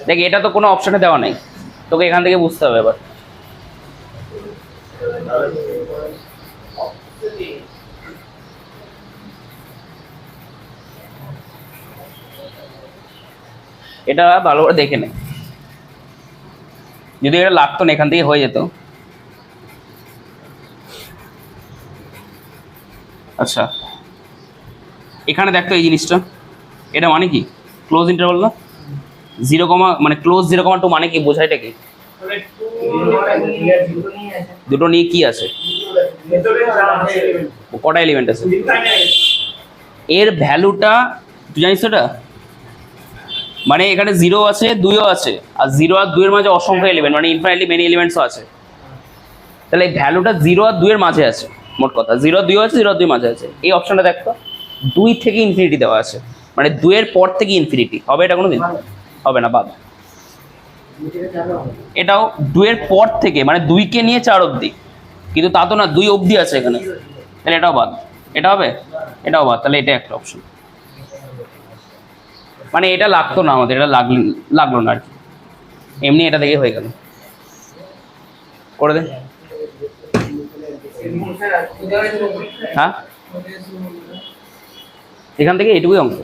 দেখ এটা তো কোনো অপশনে দেওয়া নাই, তোকে এখান থেকে বুঝতে হবে। এবার এটা ভালো করে দেখে নে, যদি এটা লাগতো না এখান থেকে হয়ে যেত। আচ্ছা এখানে দেখতো এই জিনিসটা, এটা মানে কি ক্লোজ ইন্টারভাল না? 0, মানে ক্লোজ 0,2 মানে কি বোঝায়? এটা কি দুটো নিয়ে কি আছে? কটা এলিমেন্ট আছে? এর ভ্যালুটা তুই জানিস এটা? মানে এখানে 0 আছে, 2ও আছে, আর 0 আর 2 এর মাঝে অসংখ্য এলিমেন্ট, মানে ইনফাইনাইটলি মেনি এলিমেন্টসও আছে। তাহলে এই ভ্যালুটা 0 আর 2 এর মাঝে আছে। মোট কথা 0 2 আছে, 0 2 মাঝে আছে। এই অপশনটা দেখতো 2 থেকে ইনফিনিটি দেওয়া আছে, মানে 2 এর পর থেকে ইনফিনিটি হবে, এটা কোনো দিন হবে না, বাদ। এটাও 2 এর পর থেকে, মানে 2 কে নিয়ে 4 অবধি, কিন্তু তা তো না, 2 অবধি আছে এখানে, তাহলে এটাও বাদ। এটা হবে, এটাও বাদ, তাহলে এটা একটা অপশন। মানে এটা লাগতো না আমাদের, এটা লাগলো না আর কি, এমনি এটা থেকে হয়ে গেল। করে দে। হ্যাঁ, এখান থেকে এইটুকুই অঙ্ক।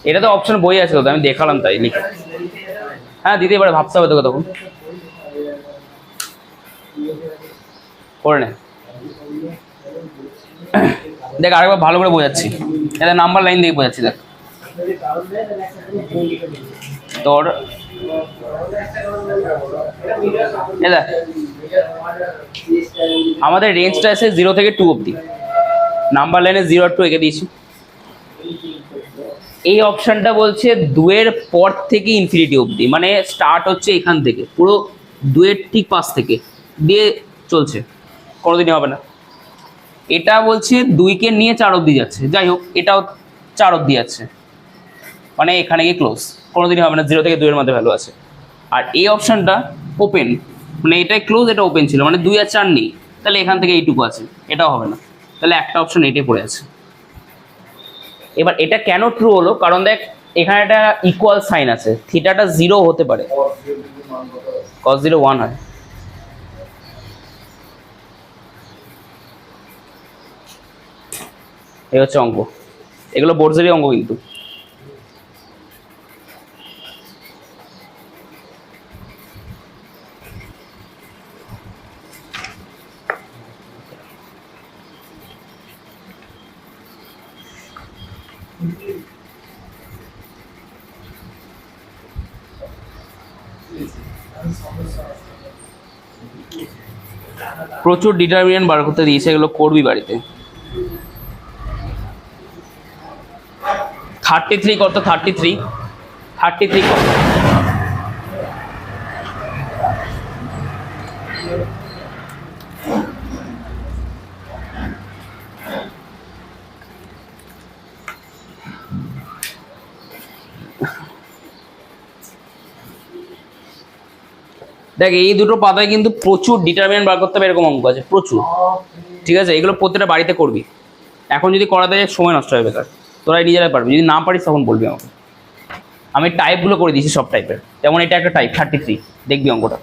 এটা তো অপশন বই আছে, তো আমি দেখালাম তাই লিখে। হ্যাঁ দিতে পারে, ভাবতে হবে তোকে তখন। করে নে, দেখ আরেকবার ভালো করে বোঝাচ্ছি, এটা নাম্বার লাইন দিয়ে বোঝাচ্ছি। দেখ তোর দেখ আমাদের রেঞ্জটা আছে 0 থেকে 2 অবধি, নাম্বার লাইনে 0 আর 2 এঁকে দিয়েছি। এই অপশনটা বলছে 2 এর পর থেকে ইনফিনিটি অবধি, মানে স্টার্ট হচ্ছে এখান থেকে, পুরো 2 এর ঠিক পাশ থেকে দিয়ে চলছে, কোনোদিনই হবে না। এটা বলছে 2 কে নিয়ে 4 অবধি যাচ্ছে, যাই হোক এটাও 4 অবধি যাচ্ছে, মানে এখানে গিয়ে ক্লোজ, কোনোদিনই হবে না, 0 থেকে 2 এর মধ্যে ভ্যালু আছে। আর এই অপশনটা ওপেন, মানে এটাই ক্লোজ, এটা ওপেন ছিল, মানে 2 আর 4 নেই, তাহলে এখান থেকে এইটুকু আছে, এটাও হবে না, তাহলে একটা অপশন এটাই পড়ে আছে। এবার এটা কেন ট্রু হলো, কারণ দেখ এখানে একটা ইকুয়াল সাইন আছে, থিটাটা 0 হতে পারে, cos 0 1 হয়। এই হচ্ছে অঙ্ক, এগুলো বোর্ডসেরই অঙ্ক কিন্তু। প্রচুর ডিটারমিনেন্ট বার করতে দিয়েছে, এগুলো করবি বাড়িতে। 33 কত, 33 কত? দেখ এই দুটো পাতায় কিন্তু প্রচুর ডিটারমিনেন্ট বার করতে হবে, এরকম অঙ্ক আছে প্রচুর, ঠিক আছে? এগুলো প্রত্যেকটা বাড়িতে করবি, এখন যদি করাতে যায় সময় নষ্ট হবে বেকার, তোরাই নিজেরাই পারবি, যদি না পারিস তখন বলবি আমাকে। আমি টাইপগুলো করে দিয়েছি সব টাইপের, যেমন এটা একটা টাইপ 33, দেখবি অঙ্কটা।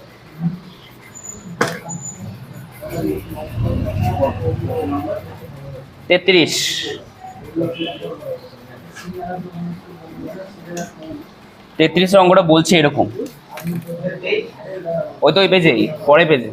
তেত্রিশ অঙ্কটা বলছে এরকম, ওই তো ওই পেজে, পরে পেজে।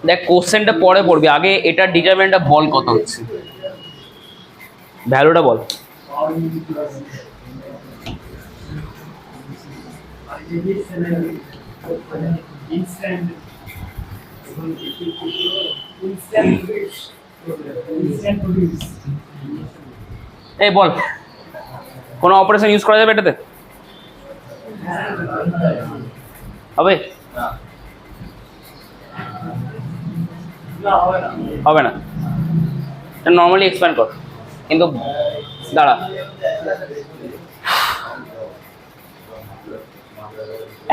দেখ কোশ্চেনটা পরে পড়বি, আগে এটা ডিটারমিনেন্টটা বল কত হচ্ছে, ভ্যালুটা বল। এই বল, কোনো অপারেশন ইউজ করা যাবে এটাতে? হবে? হবে না, নর্মালি এক্সপ্যান্ড কর, কিন্তু দাঁড়া,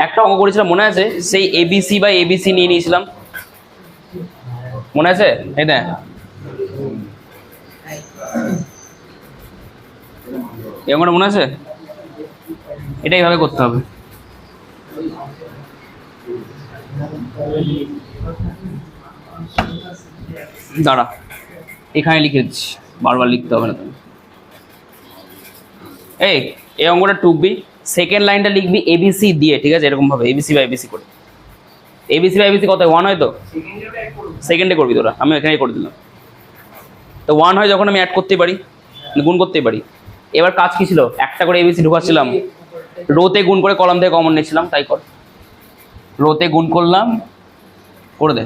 একটা অঙ্ক করেছিলাম মনে আছে, সেই এবিসি বা এবিসি নিয়ে নিয়েছিলাম, মনে আছে? এটা এই অঙ্কটা মনে আছে? এটা এইভাবে করতে হবে, দাঁড়া এখানে লিখে দিচ্ছি, বারবার লিখতে হবে না তুমি। এই অঙ্কটা টুকবি, সেকেন্ড লাইনটা লিখবি এবিসি দিয়ে, ঠিক আছে? এরকম ভাবে এবিসি বা এবিসি করে, এবিসি বা এবিসি কত 1 হয় তো, সেকেন্ডে করবি তোরা, আমি এখানে করে দিলাম। তো 1 হয় যখন আমি অ্যাড করতেই পারি, গুণ করতেই পারি। এবার কাজ কি ছিল, একটা করে এবিসি ঢুকাচ্ছিলাম, রোতে গুণ করে কলাম থেকে কমন নিয়েছিলাম, তাই কর। রোতে গুণ করলাম, করে দে,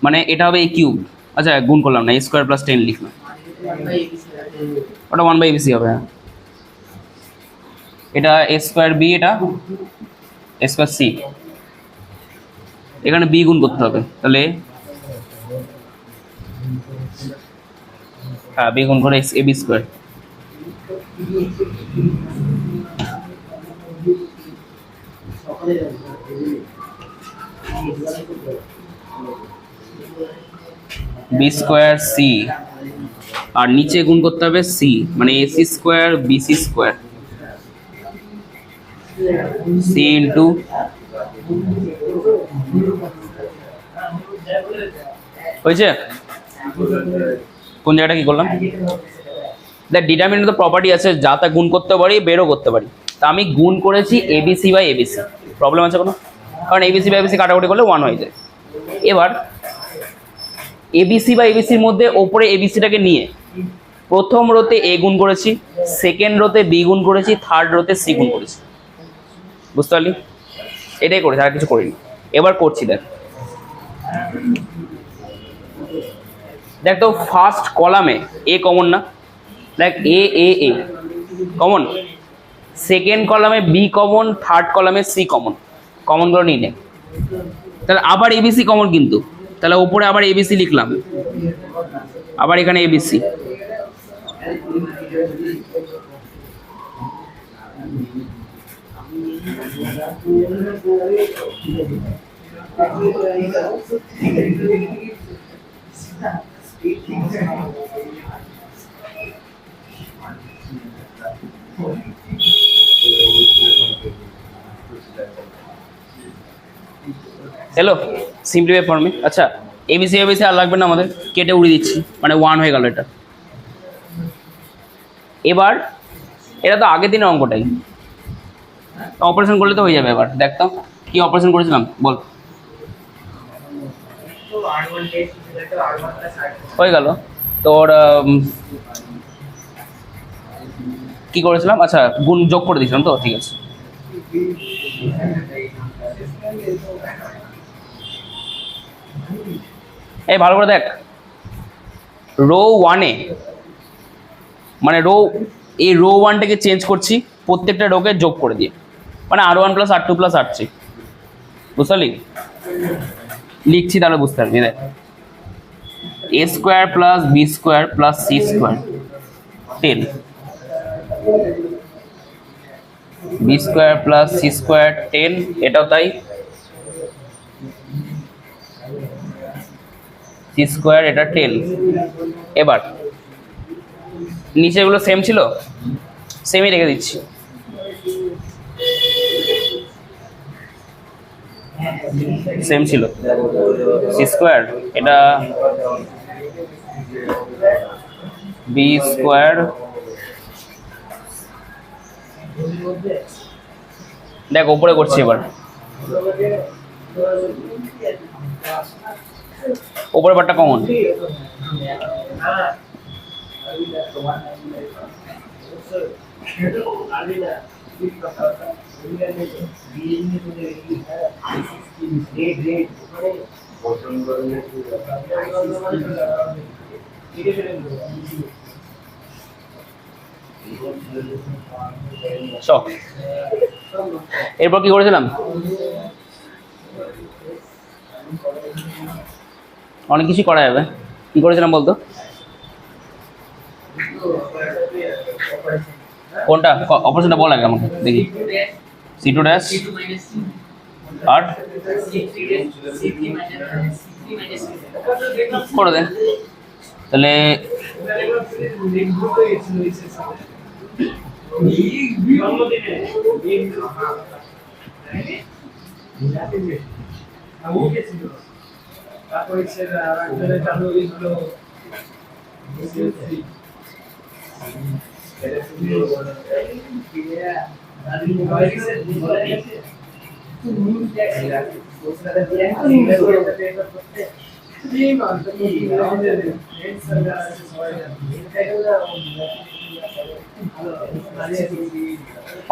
মানে এটা হবে এ কিউব। আচ্ছা গুণ করলাম না, এ স্কোয়ার প্লাস 10 লিখলাম, ওটা 1/ABC হবে। হ্যাঁ, এটা এ স্কোয়ার বি, এটা এ স্কোয়ার সি, এখানে বি গুণ করতে হবে, তাহলে হ্যাঁ বি গুণ করে A B square. B square C, আর নিচে গুণ করতে হবে সি, মানে AC square BC square, C into হয়েছে। কোন জায়গাটা কি করলাম? দেখ ডিটারমিনেন্ট তো প্রপার্টি আছে, যা তা গুণ করতে পারি, বেরও করতে পারি। তা আমি গুণ করেছি এবিসি বাই এবিসি, প্রবলেম আছে কোনো? কারণ এবিসি বাই এবিসি কাটাকুটি করলে 1 হয়ে যায়। এবার এবিসি বা এবিসির মধ্যে ওপরে এবিসিটাকে নিয়ে প্রথম রোতে এ গুণ করেছি, সেকেন্ড রোতে বি গুণ করেছি, থার্ড রোতে সি গুণ করেছি। বুঝতে পারলি? এটাই করেছি, আর কিছু করিনি। এবার করছি, দেখ দেখ তো ফার্স্ট কলামে এ কমন না, দেখ এ এ এ কমন, সেকেন্ড কলামে বি কমন, থার্ড কলামে সি কমন, কমনগুলো নিয়ে নে। তাহলে আবার এবিসি কমন, কিন্তু তাহলে ওপরে আবার এবিসি লিখলাম, আবার এখানে এবিসি, হ্যালো সিম্পলিফাই ফর্মে। আচ্ছা এবিসি এবিসি আর লাগবে না আমাদের, কেটে উড়িয়ে দিচ্ছি, মানে 1 হয়ে গেল এটা। এবার এটা তো আগের দিনের অঙ্কটাই, অপারেশন করলে তো হয়ে যাবে। এবার দেখ তো কি অপারেশন করেছিলাম বল। হয়ে গেল তোর, কি করেছিলাম? আচ্ছা গুণ যোগ করে দিয়েছিলাম তো, ঠিক আছে। এই ভালো করে দেখ, রো 1-এ মানে এই রো 1টাকে চেঞ্জ করছি, প্রত্যেকটা রোকে যোগ করে দিয়ে, মানে R1 plus R2 plus R3। বুঝতে পারলি? লিখছি তাহলে বুঝতে পারবি। দেখ A square plus B square plus C square 10, B square plus C square 10, এটাও তাই, সি স্কোয়ার এটা 10। এবার নিচেগুলো সেম ছিল, সেমই রেখে দিচ্ছি। সেম ছিল, সি স্কোয়ার এটা বি স্কোয়ার, দেখ ওপরে করছি। এবার ওপরে পার্টটা কমন, এরপর কি করেছিলাম? অনেক কিছু করা যাবে। কি করেছিলাম বলতো? কোনটা অপারেশনটা বল আগে আমাকে দেখি। C2 ড্যাশ আর করে দে তাহলে।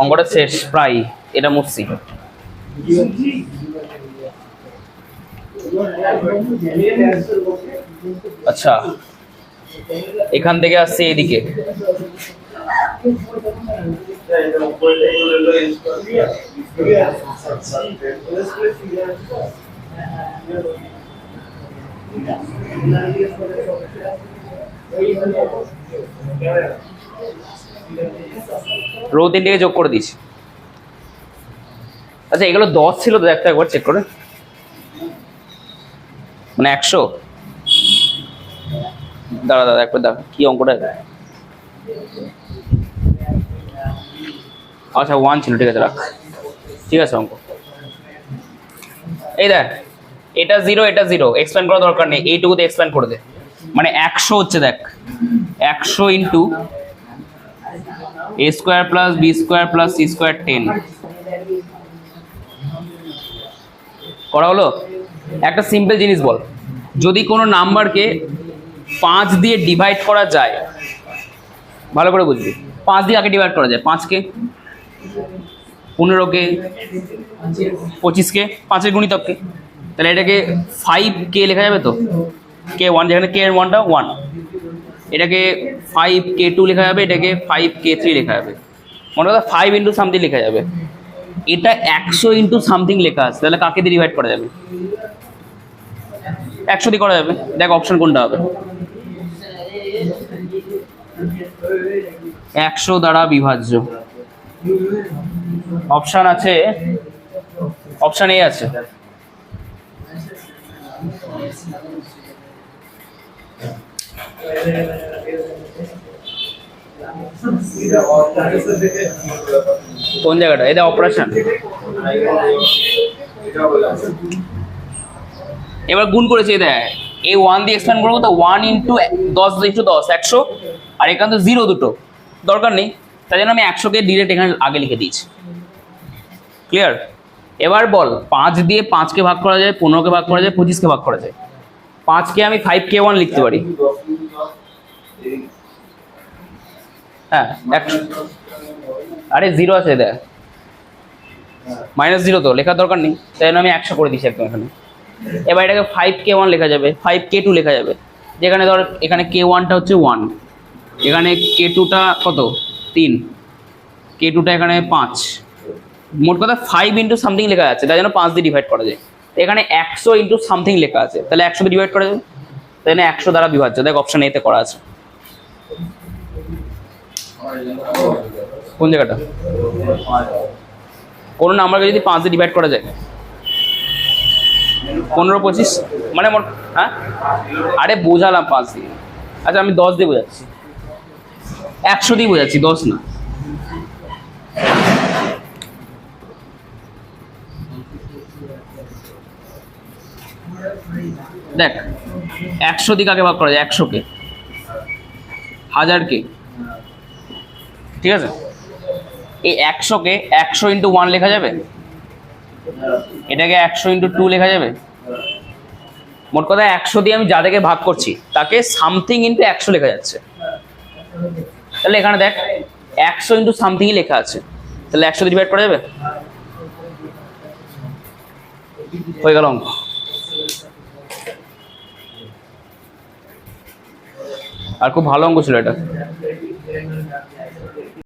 অঙ্কটা শেষ প্রায়, এটা মুছছি। আচ্ছা, এখান থেকে আসছে এদিকে, রো 3 থেকে যোগ করে দিয়েছি। আচ্ছা, এগুলো 10 ছিল তো, একটা একবার চেক করে, মানে 100। দাঁড়া দাঁড়া একবার দাঁড়া, কি অঙ্কটা? আচ্ছা 1 ছিল, ঠিক আছে রাখ, ঠিক আছে অঙ্ক। এই দেখ, এটা 0 এটা 0, এক্সপ্যান্ড করার দরকার নেই, এইটুকুতে এক্সপ্যান্ড করে দে। মানে 100 হচ্ছে, দেখ 100 into a square plus B square plus C square 10 করা হলো। একটা সিম্পল জিনিস বল, যদি কোনো নাম্বারকে 5 দিয়ে ডিভাইড করা যায়, ভালো করে বুঝবি, 5 দিয়ে আগে ডিভাইড করা যায়, 5কে, 15কে, 25কে, 5-এর গুণিতককে, তাহলে এটাকে 5k লেখা যাবে তো, k1, যেখানে k এর 1টা 1, এটাকে 5k2 লেখা যাবে, এটাকে 5k3 লেখা যাবে, মনে কথা 5 ইন্টু সামথিং লেখা যাবে। এটা 100 ইন্টু সামথিং লেখা আছে, তাহলে কাকে দিয়ে ডিভাইড করা যাবে? 100 দিয়ে করা যাবে। দেখ অপশন কোনটা হবে, 100 দ্বারা বিভাজ্য। অপশন আছে, অপশন এ আছে। কোন জায়গাটা? এটা অপারেশন। এবার গুণ করেছে, দেখ এই 1 দিয়ে এক্সপ্যান্ড করবো তো 1 ইন্টু 10 ইন্টু 10 100, আর এখানে তো 0 দুটো দরকার নেই, তাই জন্য আমি 100কে ডিরেক্ট এখানে আগে লিখে দিয়েছি। ক্লিয়ার? এবার বল, 5 দিয়ে 5কে ভাগ করা যায়, 15কে ভাগ করা যায়, 25কে ভাগ করা যায়। 5কে আমি 5k1 লিখতে পারি। হ্যাঁ, 100, আরে 0 আছে, দেখ -0 তো লেখার দরকার নেই, তাই জন্য আমি 100 করে দিচ্ছি একদম এখানে। এবার এটাকে 5k1 লেখা যাবে, 5k2 লেখা যাবে, যেখানে ধর এখানে k1টা হচ্ছে 1, এখানে k2টা কত 3, k2টা এখানে 5, মোট কথা 5 ইন্টু সামথিং লেখা আছে, তাই জন্য 5 দিয়ে ডিভাইড করা যায়। এখানে 100 ইন্টু সামথিং লেখা আছে, তাহলে 100 দিয়ে ডিভাইড করা যাবে, তাই জন্য 100 দ্বারা বিভাজ্য। দেখ অপশন এতে করা আছে। কোন জায়গাটা? কোন নাম্বারকে যদি 5 দিয়ে ডিভাইড করা যায়, 15 25, মানে মোট, হ্যাঁ আরে বোঝালাম 5 দিয়ে। আচ্ছা আমি 10 দিয়ে বোঝাচ্ছি, 100 দিয়ে বোঝাচ্ছি, 10 না। দেখ 100 দিয়ে কাকে ভাগ করা যায়? 100কে, 1000কে, ঠিক আছে? এই 100কে 100 ইন্টু 1 লেখা যাবে, এটাকে 100 ইন্টু 2 লেখা যাবে। মোট কথা 100 দিয়ে আমি যাদেরকে ভাগ করছি তাকে সামথিং ইন্টু 100 লেখা যাচ্ছে। তাহলে এখানে দেখ 100 ইন্টু সামথিংই লেখা আছে, তাহলে 100 দিয়ে ডিভাইড করা যাবে, হয়ে গেল অঙ্ক। আর খুব ভালো অঙ্ক ছিল এটা।